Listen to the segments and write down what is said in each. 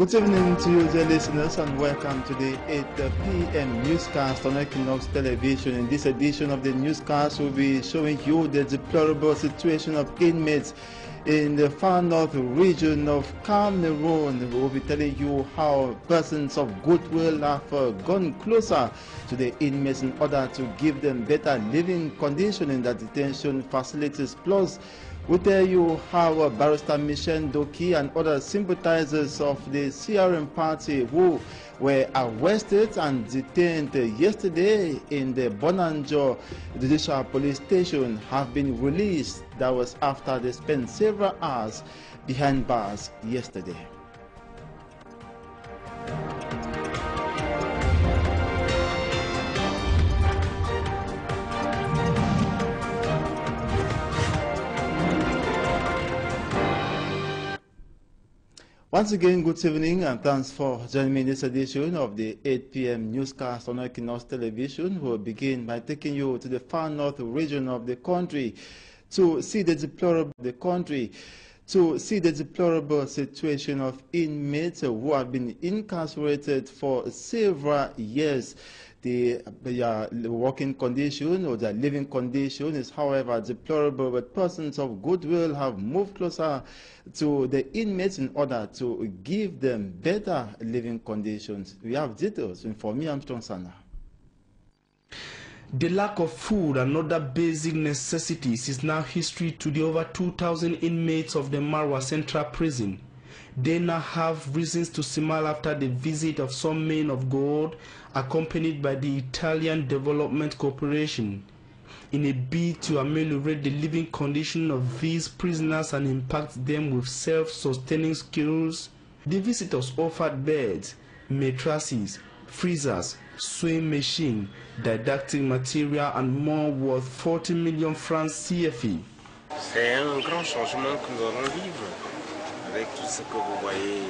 Good evening to you, dear listeners, and welcome to the 8 p.m. newscast on Equinox Television. In this edition of the newscast, we'll be showing you the deplorable situation of inmates in the far north region of Cameroon. We'll be telling you how persons of goodwill have gone closer to the inmates in order to give them better living conditions in the detention facilities. Plus, we'll tell you how Barrister Michel Doki and other sympathizers of the CRM party who were arrested and detained yesterday in the Bonanjo Judicial Police Station have been released. That was after they spent several hours behind bars yesterday. Once again, good evening and thanks for joining me in this edition of the 8 p.m. newscast on Equinox Television. We'll begin by taking you to the far north region of the country to see the deplorable situation of inmates who have been incarcerated for several years. The working condition or the living condition is, however, deplorable, but persons of goodwill have moved closer to the inmates in order to give them better living conditions. We have details for me, Armstrong Sana. The lack of food and other basic necessities is now history to the over 2,000 inmates of the Marwa Central Prison. They now have reasons to smile after the visit of some men of God, accompanied by the Italian Development Corporation, in a bid to ameliorate the living condition of these prisoners and impact them with self-sustaining skills. The visitors offered beds, mattresses, freezers, sewing machine, didactic material, and more worth 40 million francs CFA. C'est un grand changement que nous allons vivre avec tout ce que vous voyez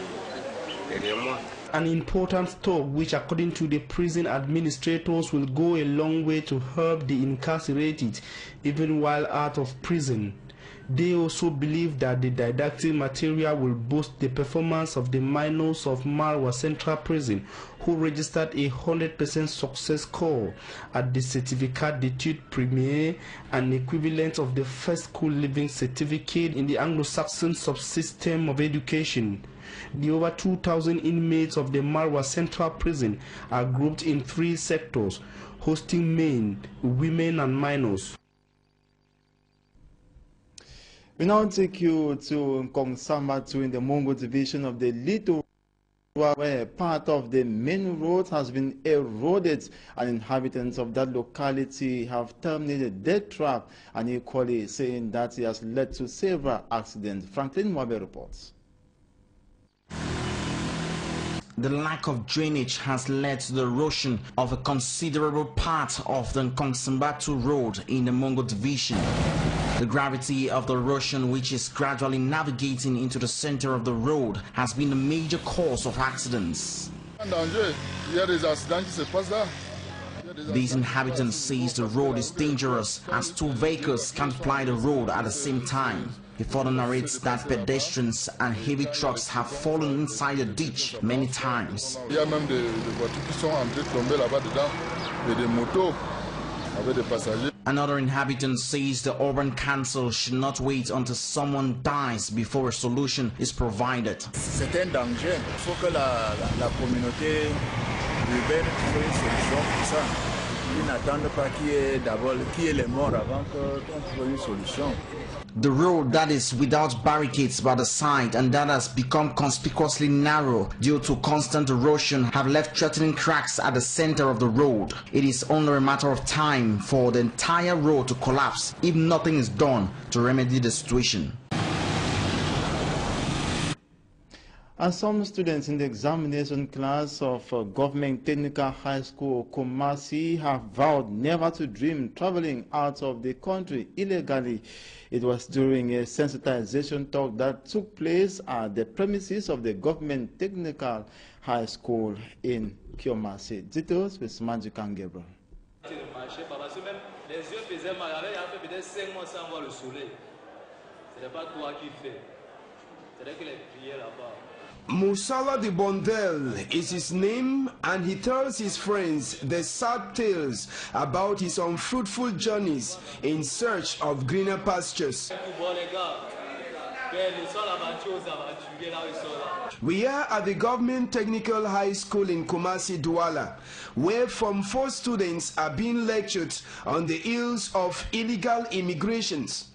derrière moi. An important step which, according to the prison administrators, will go a long way to help the incarcerated even while out of prison. They also believe that the didactic material will boost the performance of the minors of Marwa Central Prison, who registered a 100% success score at the Certificat d'études premières, an equivalent of the first school living certificate in the Anglo-Saxon subsystem of education. The over 2,000 inmates of the Marwa Central Prison are grouped in 3 sectors, hosting men, women, and minors. We now take you to Kongsambatu in the Mongo division of the Little, where part of the main road has been eroded, and inhabitants of that locality have terminated death trap and equally saying that it has led to several accidents. Franklin Mwabe reports. The lack of drainage has led to the erosion of a considerable part of the Kongsambatu road in the Mongo division. The gravity of the erosion, which is gradually navigating into the center of the road, has been a major cause of accidents. These inhabitants say the road is dangerous as 2 vehicles can't ply the road at the same time. He further narrates that pedestrians and heavy trucks have fallen inside the ditch many times. Another inhabitant says the urban council should not wait until someone dies before a solution is provided. C'est un danger. Il faut que la communauté urbaine trouve une solution pour ça. Ils n'attendent pas qu'il y ait les morts avant qu'on trouve une solution. The road that is without barricades by the side and that has become conspicuously narrow due to constant erosion have left threatening cracks at the center of the road. It is only a matter of time for the entire road to collapse if nothing is done to remedy the situation. And some students in the examination class of Government Technical High School Kumasi have vowed never to dream traveling out of the country illegally. It was during a sensitization talk that took place at the premises of the Government Technical High School in Kumasi. Details with Manju Kangebro. Les yeux faisaient mal, il y avait peut-être 5 mois sans voir le soleil. Ce n'est pas toi qui fais. C'est-à-dire que les prières là-bas. Musala de Bondel is his name, and he tells his friends the sad tales about his unfruitful journeys in search of greener pastures. We are at the Government Technical High School in Kumasi, Douala, where Form 4 students are being lectured on the ills of illegal immigrations.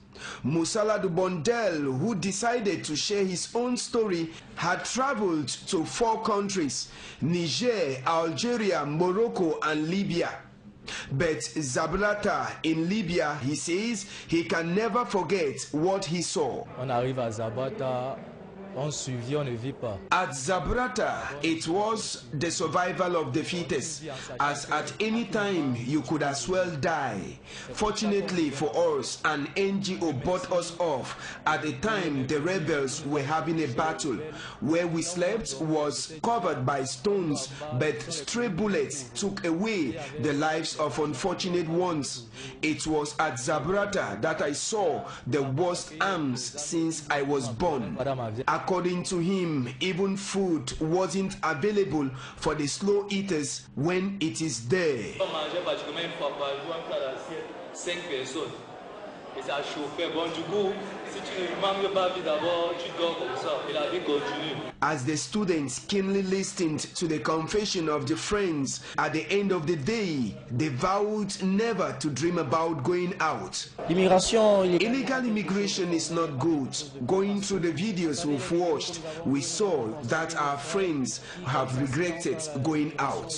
Musala de Bondel, who decided to share his own story, had traveled to 4 countries: Niger, Algeria, Morocco, and Libya. But Zabrata in Libya, he says he can never forget what he saw. On arrive à Zabrata, on survit, on ne vit pas. At Zabrata, it was the survival of the fittest, as at any time you could as well die. Fortunately for us, an NGO bought us off at the time the rebels were having a battle. Where we slept was covered by stones, but stray bullets took away the lives of unfortunate ones. It was at Zabrata that I saw the worst arms since I was born. According to him, even food wasn't available for the slow eaters when it is there. As the students keenly listened to the confession of the friends, at the end of the day, they vowed never to dream about going out. Illegal immigration is not good. Going through the videos we've watched, we saw that our friends have regretted going out.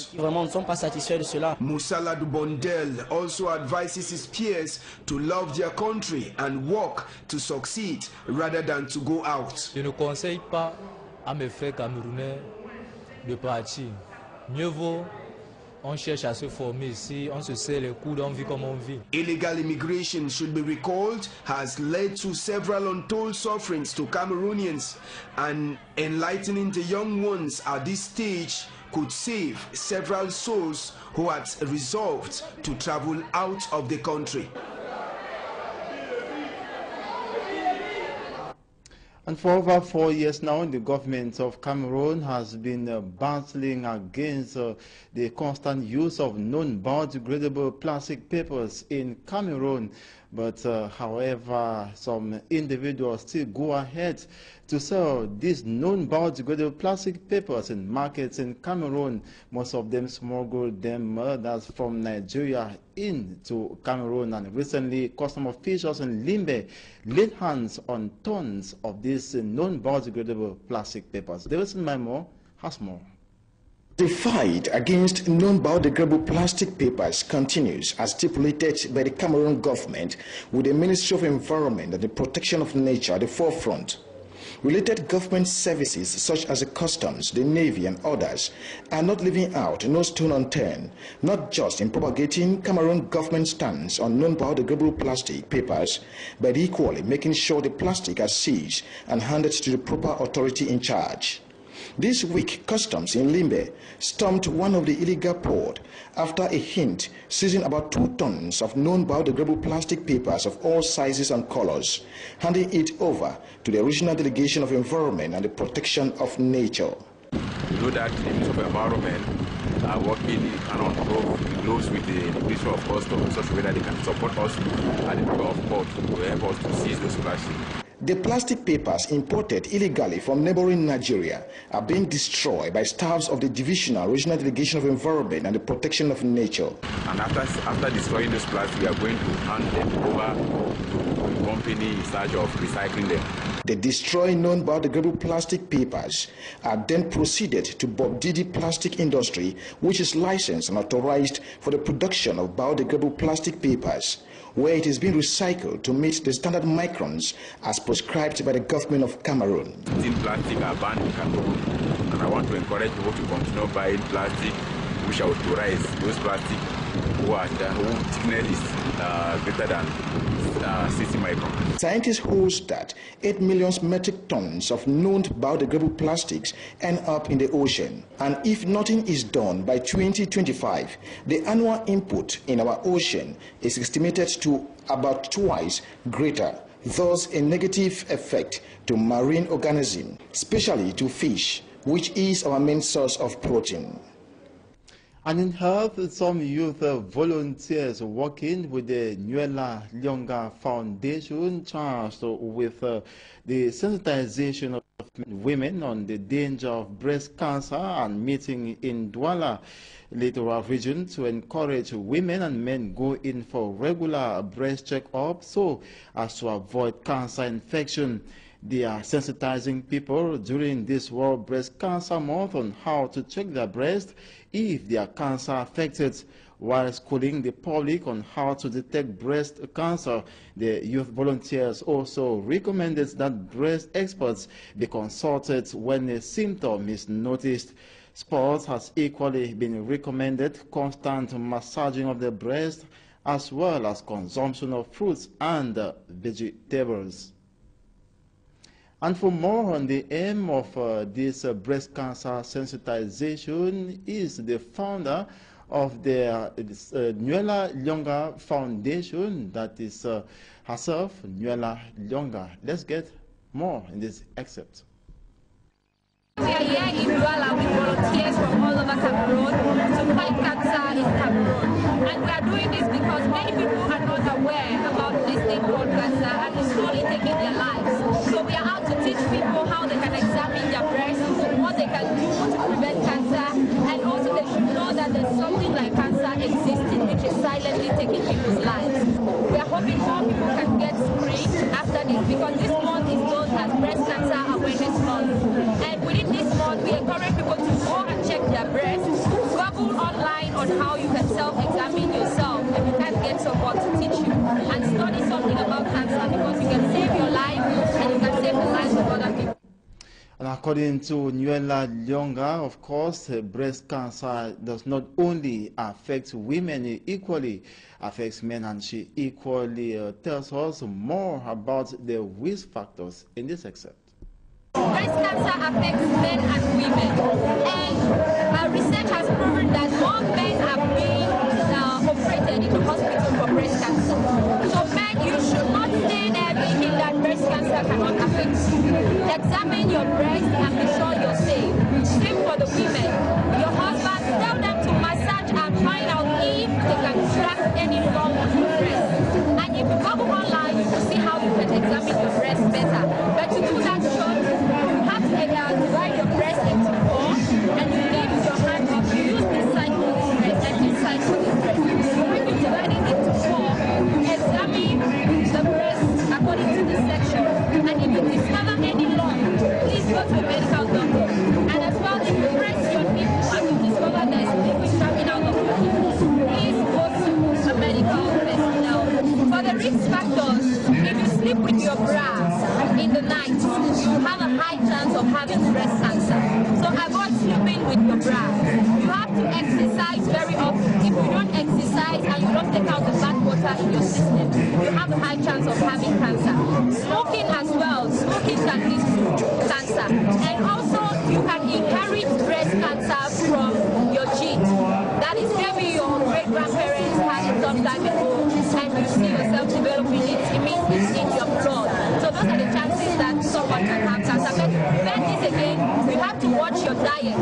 Musala de Bondel also advises his peers to love their country and work to succeed rather than to go out. Je ne conseille pas à mes frères camerounais de partir. Mieux vaut on cherche à se former ici, on se sait les coups, on vit comme on vit. Illegal immigration, should be recalled, has led to several untold sufferings to Cameroonians, and enlightening the young ones at this stage could save several souls who had resolved to travel out of the country. And for over 4 years now, the government of Cameroon has been battling against the constant use of non-biodegradable plastic papers in Cameroon. But however, some individuals still go ahead to sell these non-biodegradable plastic papers in markets in Cameroon. Most of them smuggle them that's from Nigeria into Cameroon, and recently custom officials in Limbe laid hands on tons of these non-biodegradable plastic papers. Davidson Maimo has more. The fight against non-biodegradable plastic papers continues as stipulated by the Cameroon government, with the Ministry of Environment and the Protection of Nature at the forefront. Related government services such as the Customs, the Navy and others are not leaving out no stone unturned, not just in propagating Cameroon government stance on non-biodegradable plastic papers, but equally making sure the plastic are seized and handed to the proper authority in charge. This week, Customs in Limbe stormed one of the illegal ports after a hint seizing about 2 tons of non-biodegradable plastic papers of all sizes and colors, handing it over to the Regional Delegation of Environment and the Protection of Nature. We know that the Ministry of Environment are working and close with the Ministry of Customs, such a way that they can support us at the Bureau of Port to help us to seize those plastics. The plastic papers imported illegally from neighboring Nigeria are being destroyed by staffs of the Divisional Regional Delegation of Environment and the Protection of Nature. And after destroying those plastics, we are going to hand them over to the company in charge of recycling them. The destroyed non-biodegradable plastic papers are then proceeded to Bob Didi Plastic Industry, which is licensed and authorized for the production of biodegradable plastic papers, where it is being recycled to meet the standard microns as prescribed by the government of Cameroon. Thin plastic are banned in Cameroon, and I want to encourage people to continue buying plastic, which are authorized, those plastic whose thickness is greater than 60 microns. Scientists hold that 8 million metric tons of known biodegradable plastics end up in the ocean, and if nothing is done by 2025, the annual input in our ocean is estimated to about twice greater, thus a negative effect to marine organisms, especially to fish, which is our main source of protein. And in health, some youth volunteers working with the Nuela Lyonga Foundation charged with the sensitization of women on the danger of breast cancer and meeting in Douala Littoral region to encourage women and men go in for regular breast check-up so as to avoid cancer infection. They are sensitizing people during this World Breast Cancer Month on how to check their breast if they are cancer affected, while schooling the public on how to detect breast cancer. The youth volunteers also recommended that breast experts be consulted when a symptom is noticed. Sports has equally been recommended, constant massaging of the breast, as well as consumption of fruits and vegetables. And for more on the aim of this breast cancer sensitization is the founder of the Nuela Lyonga Foundation, that is herself, Nuela Lyonga. Let's get more in this excerpt. We are here in Douala with volunteers from all over Cameroon to fight cancer in Cameroon. And we are doing this because many people are not aware about this thing called cancer and it's slowly taking their lives. So we are out to teach people how they can examine their breasts, what they can do to prevent cancer, and also they should know that there's something like cancer existing which is silently taking people's lives. We are hoping more people can get screened after this because this month is known as Breast Cancer Awareness Month. And within this month, we encourage people to go and check their breasts, Google online on how you can self-examine yourself if you can't get someone to teach you, and study something about cancer because you can save your life and you can save the lives of other people. And according to Nuela Lyonga, of course, breast cancer does not only affect women, it equally affects men, and she equally tells us more about the risk factors in this excerpt. Breast cancer affects men and women, and research has proven that more men are being operated in the hospital for breast cancer. So men, you should not stay there thinking that breast cancer cannot affect you. Examine your breast and be sure you're safe. Same for the women. Your husband, tell them to massage and find out if they can track any lump on your breast. And if you go online, you will see how you can examine your breast better. But to do that, you have to divide your breast into four, and you lift your hand up. You use this side for this breast and this side for this breast. So when you divide it into four, you examine the breast according to the section. And if you discover any lump, please go to a medical doctor. And as well, if you press your nipple and you discover there is liquid coming out of your nipple, please go to a medical personnel. For the risk factors, if you sleep with your bra in the night, you have a high chance of having breast cancer. So avoid sleeping with your bra. You have to exercise very often. If you don't exercise and you don't take out the bad water in your system, you have a high chance of having cancer. Smoking as well. Smoking can lead to cancer. And also, you can inherit breast cancer from your genes. That is maybe your great-grandparents had it some time ago, and you see yourself developing it. It means it's in your blood. So those are the chances that someone can have cancer. But to prevent this again, you have to watch your diet.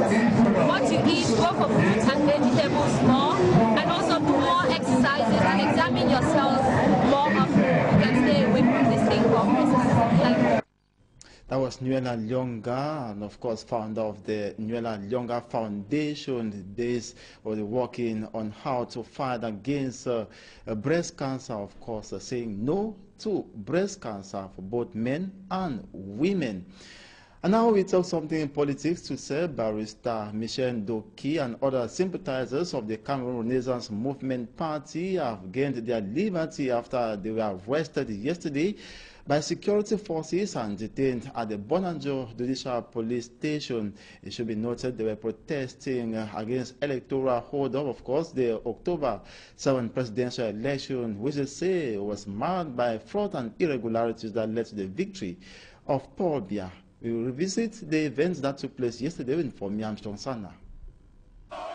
What you eat, go for fruits and vegetables more, and also do more exercises and examine yourself more often. You can stay away from this thing called breast cancer. That was Nuela Lyonga, and of course founder of the Nuela Lyonga Foundation, based on working on how to fight against breast cancer, of course, saying no to breast cancer for both men and women. And now we talk something in politics to say. Barrister Michel Ndoki and other sympathizers of the Cameroon Renaissance Movement Party have gained their liberty after they were arrested yesterday by security forces and detained at the Bonanjo Judicial Police Station. It should be noted they were protesting against electoral hold-up, of course, the October 7 presidential election, which they say was marked by fraud and irregularities that led to the victory of Paul Biya. We will revisit the events that took place yesterday in Armstrong Sana.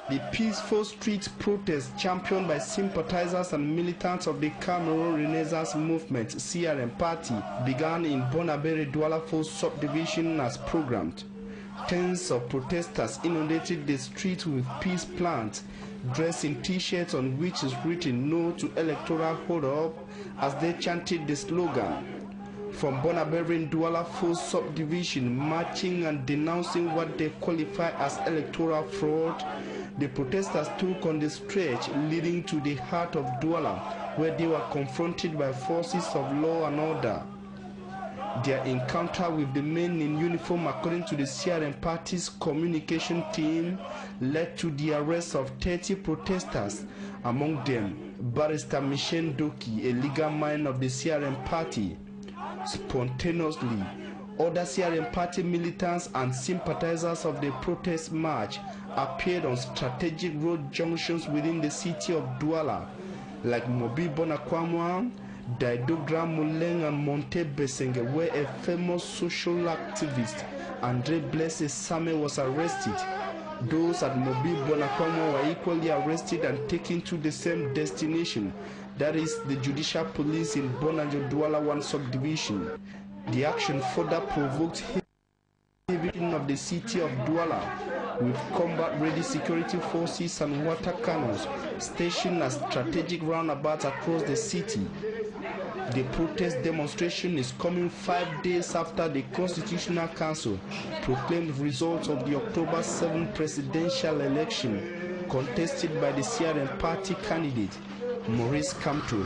The peaceful street protest championed by sympathizers and militants of the Cameroon Renaissance Movement (CRM) party began in Bonabere Douala subdivision as programmed. Tens of protesters inundated the streets with peace plants, dressed in t-shirts on which is written "No to electoral hold-up" as they chanted the slogan. From Bonaberin Douala Full Subdivision, marching and denouncing what they qualify as electoral fraud, the protesters took on the stretch leading to the heart of Douala, where they were confronted by forces of law and order. Their encounter with the men in uniform, according to the CRM party's communication team, led to the arrest of 30 protesters, among them Barrister Michel Doki, a legal mind of the CRM party. Spontaneously, other CRM party militants and sympathizers of the protest march appeared on strategic road junctions within the city of Douala, like Mobi Bonakwamwa, Daidogra Muleng and Monte Besenge, where a famous social activist, Andre Blesse Same, was arrested. Those at Mobi Bonakwamwa were equally arrested and taken to the same destination, that is the Judicial Police in Bonanjo Douala 1 subdivision. The action further provoked evacuation of the city of Douala, with combat-ready security forces and water cannons stationed at strategic roundabouts across the city. The protest demonstration is coming 5 days after the Constitutional Council proclaimed results of the October 7 presidential election contested by the CRM party candidate, Maurice Kamto.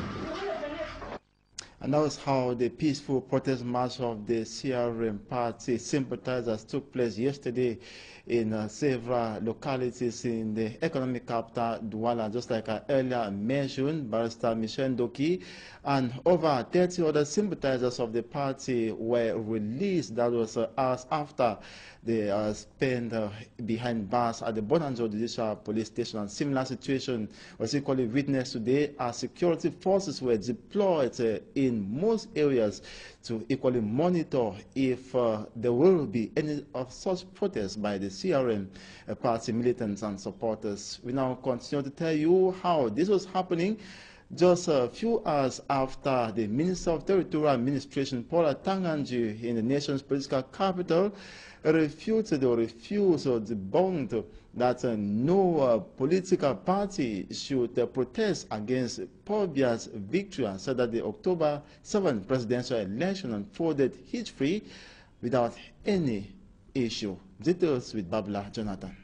And that was how the peaceful protest march of the CRM party sympathizers took place yesterday in several localities in the economic capital, Douala. Just like I earlier mentioned, Barrister Michel Doki and over 30 other sympathizers of the party were released. That was hours after they spent behind bars at the Bonanjo Judicial Police Station. And similar situation was equally witnessed today as security forces were deployed in most areas to equally monitor if there will be any of such protests by the CRM party militants and supporters. We now continue to tell you how this was happening just a few hours after the Minister of Territorial Administration, Paul Atanganji, in the nation's political capital, refused or debunked that no political party should protest against Paul Biya's victory, and said that the October 7 presidential election unfolded hitch-free without any issue. Details with Babla Jonathan.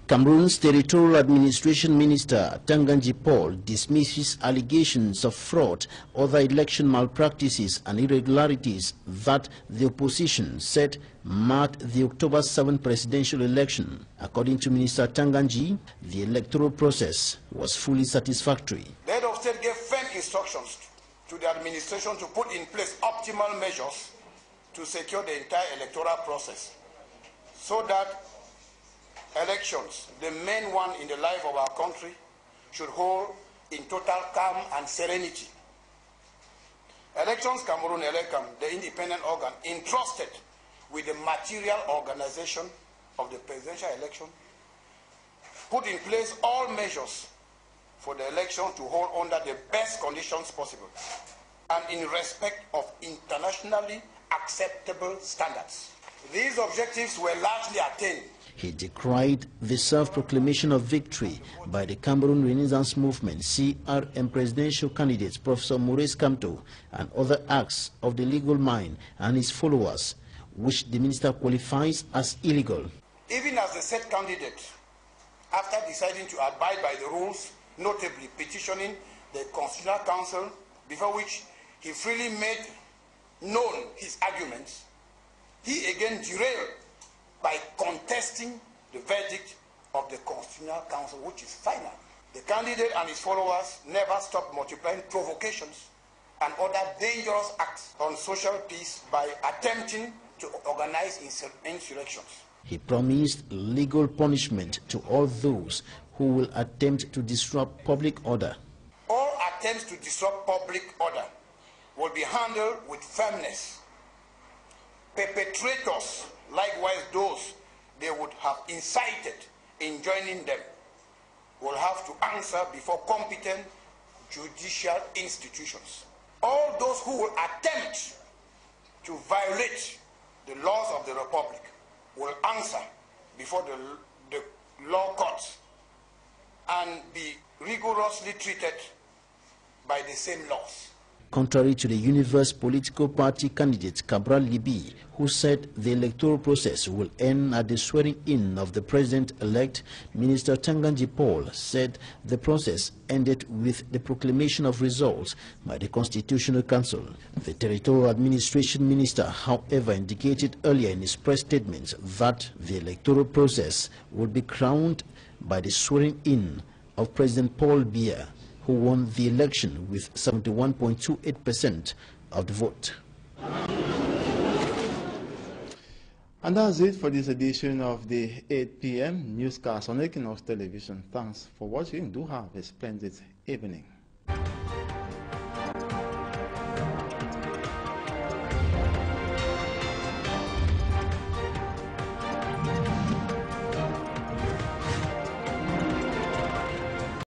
Cameroon's Territorial Administration Minister Tanganji Paul dismisses allegations of fraud, other election malpractices and irregularities that the opposition said marked the October 7 presidential election. According to Minister Tanganji, the electoral process was fully satisfactory. The head of state gave firm instructions to the administration to put in place optimal measures to secure the entire electoral process so that elections, the main one in the life of our country, should hold in total calm and serenity. Elections Cameroun Elecam, the independent organ entrusted with the material organization of the presidential election, put in place all measures for the election to hold under the best conditions possible and in respect of internationally acceptable standards. These objectives were largely attained. He decried the self-proclamation of victory by the Cameroon Renaissance Movement, CRM presidential candidate Professor Maurice Kamto, and other acts of the legal mind and his followers, which the minister qualifies as illegal. Even as the said candidate, after deciding to abide by the rules, notably petitioning the Constitutional Council, before which he freely made known his arguments, he again derailed by contesting the verdict of the Constitutional Council, which is final. The candidate and his followers never stopped multiplying provocations and other dangerous acts on social peace by attempting to organize insurrections. He promised legal punishment to all those who will attempt to disrupt public order. All attempts to disrupt public order will be handled with firmness. Perpetrators, likewise those they would have incited in joining them, will have to answer before competent judicial institutions. All those who will attempt to violate the laws of the Republic will answer before the law courts and be rigorously treated by the same laws. Contrary to the Universe political party candidate Cabral Libi, who said the electoral process will end at the swearing-in of the president-elect, Minister Tanganji Paul said the process ended with the proclamation of results by the Constitutional Council. The Territorial Administration Minister, however, indicated earlier in his press statement that the electoral process would be crowned by the swearing-in of President Paul Biya, who won the election with 71.28% of the vote. And that's it for this edition of the 8 p.m. newscast on Equinox Television. Thanks for watching. Do have a splendid evening.